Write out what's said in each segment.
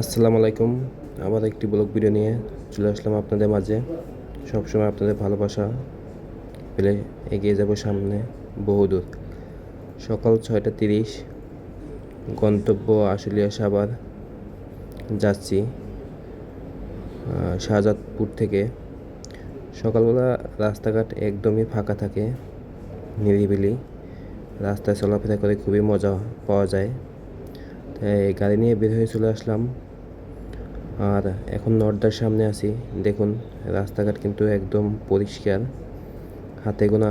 আসসালামু আলাইকুম। আবার একটি ব্লগ ভিডিও নিয়ে চলে আসলাম আপনাদের মাঝে। সবসময় আপনাদের ভালোবাসা পেলে এগিয়ে যাব সামনে বহুদূর। সকাল 6:30, গন্তব্য আশুলিয়া সাভার। যাচ্ছি শাহজাদপুর থেকে। সকালবেলা রাস্তাঘাট একদমই ফাঁকা থাকে, নিরিবিলি। রাস্তায় চলাফেরা করে খুবই মজা পাওয়া যায়। তাই গাড়ি নিয়ে বের হয়ে চলে আসলাম। আর এখন নর্দার সামনে আছি। দেখুন রাস্তাঘাট কিন্তু একদম পরিষ্কার, হাতে গোনা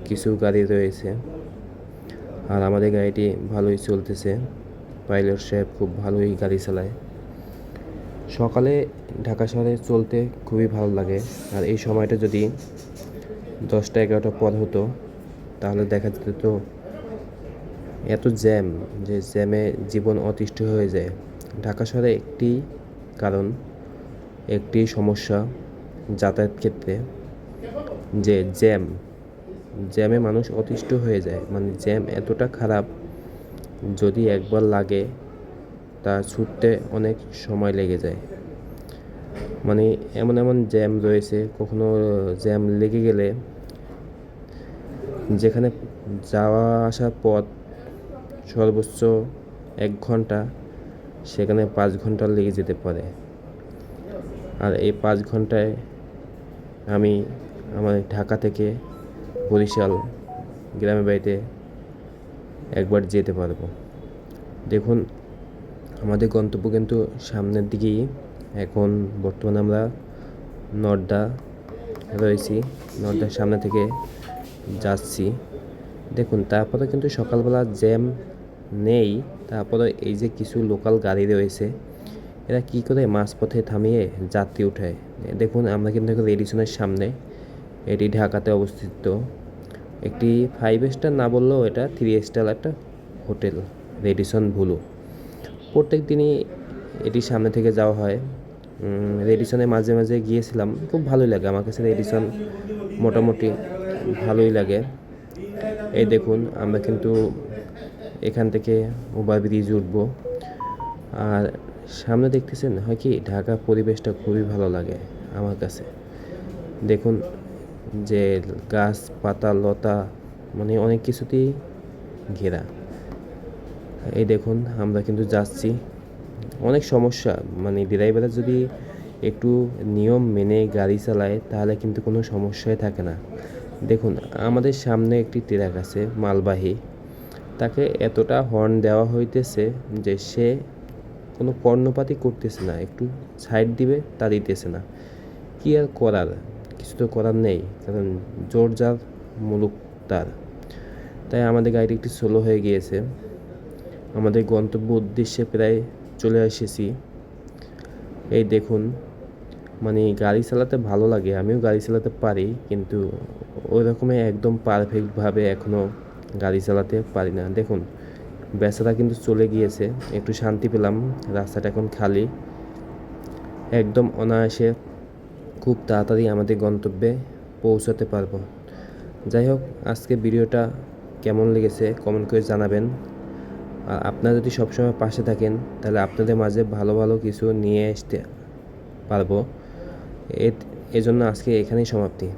কিছু গাড়ি রয়েছে। আর আমাদের গাড়িটি ভালোই চলতেছে। পাইলট সাহেব খুব ভালোই গাড়ি চালায়। সকালে ঢাকা শহরে চলতে খুবই ভালো লাগে। আর এই সময়টা যদি 10টা-11টা পর হতো তাহলে দেখা যেত তো এত জ্যাম, যে জ্যামে জীবন অতিষ্ঠ হয়ে যায়। ঢাকা শহরে একটি সমস্যা যাতায়াত ক্ষেত্রে, যে জ্যামে মানুষ অতিষ্ঠ হয়ে যায়। মানে জ্যাম এতটা খারাপ, যদি একবার লাগে তা ছুটতে অনেক সময় লেগে যায়। মানে এমন এমন জ্যাম রয়েছে, কখনো জ্যাম লেগে গেলে যেখানে যাওয়া আসার পথ সর্বোচ্চ 1 ঘন্টা, সেখানে 5 ঘন্টা লেগে যেতে পারে। আর এই 5 ঘন্টায় আমি আমার ঢাকা থেকে বরিশাল গ্রামের বাড়িতে একবার যেতে পারবো। দেখুন আমাদের গন্তব্য কিন্তু সামনের দিকেই। এখন বর্তমানে আমরা নর্দা রয়েছি, নর্দার সামনে থেকে যাচ্ছি। দেখুন তারপরে কিন্তু সকালবেলা জ্যাম নেই। তারপরে এই যে কিছু লোকাল গাড়ি রয়েছে, এরা কি করে মাঝপথে থামিয়ে যাত্রী উঠায়। দেখুন আমরা কিন্তু রেডিসনের সামনে, এটি ঢাকাতে অবস্থিত একটি 5 স্টার না বললেও এটা 3 স্টার একটা হোটেল, রেডিসন ব্লু। প্রত্যেক দিনই এটির সামনে থেকে যাওয়া হয়। রেডিসনে মাঝে মাঝে গিয়েছিলাম, খুব ভালোই লাগে আমার কাছে। রেডিসন মোটামুটি ভালোই লাগে। এই দেখুন আমরা কিন্তু এখান থেকে ওভারব্রিজ উঠবো। আর সামনে দেখতেছেন হয় কি, ঢাকা পরিবেশটা খুবই ভালো লাগে আমার কাছে। দেখুন যে গাছ পাতা লতা, মানে অনেক কিছুতেই ঘেরা। এই দেখুন আমরা কিন্তু যাচ্ছি। অনেক সমস্যা, মানে ড্রাইভাররা যদি একটু নিয়ম মেনে গাড়ি চালায় তাহলে কিন্তু কোনো সমস্যাই থাকে না। দেখুন আমাদের সামনে একটি ট্রাক আছে মালবাহী, তাকে এতটা হর্ন দেওয়া হইতেছে যে সে কোনো কর্ণপাতই করতেছে না, একটু সাইড দিবে তা দিতেছে না। কি আর করার, কিছু তো করার নেই, কারণ জোর যার মুলুক তার। তাই আমাদের গাড়িটি একটু স্লো হয়ে গিয়েছে। আমাদের গন্তব্য উদ্দেশ্যে প্রায় চলে এসেছি। এই দেখুন, মানে গাড়ি চালাতে ভালো লাগে, আমিও গাড়ি চালাতে পারি, কিন্তু ওই রকমই একদম পারফেক্টভাবে এখনও গাড়ি চালাতে পারি না। দেখুন বেচারা কিন্তু চলে গিয়েছে, একটু শান্তি পেলাম। রাস্তাটা এখন খালি, একদম অনায়াসে খুব তাড়াতাড়ি আমাদের গন্তব্যে পৌঁছাতে পারবো। যাই হোক, আজকে ভিডিওটা কেমন লেগেছে কমেন্ট করে জানাবেন। আর আপনারা যদি সবসময় পাশে থাকেন তাহলে আপনাদের মাঝে ভালো ভালো কিছু নিয়ে আসতে পারবো। এজন্য আজকে এখানেই সমাপ্তি।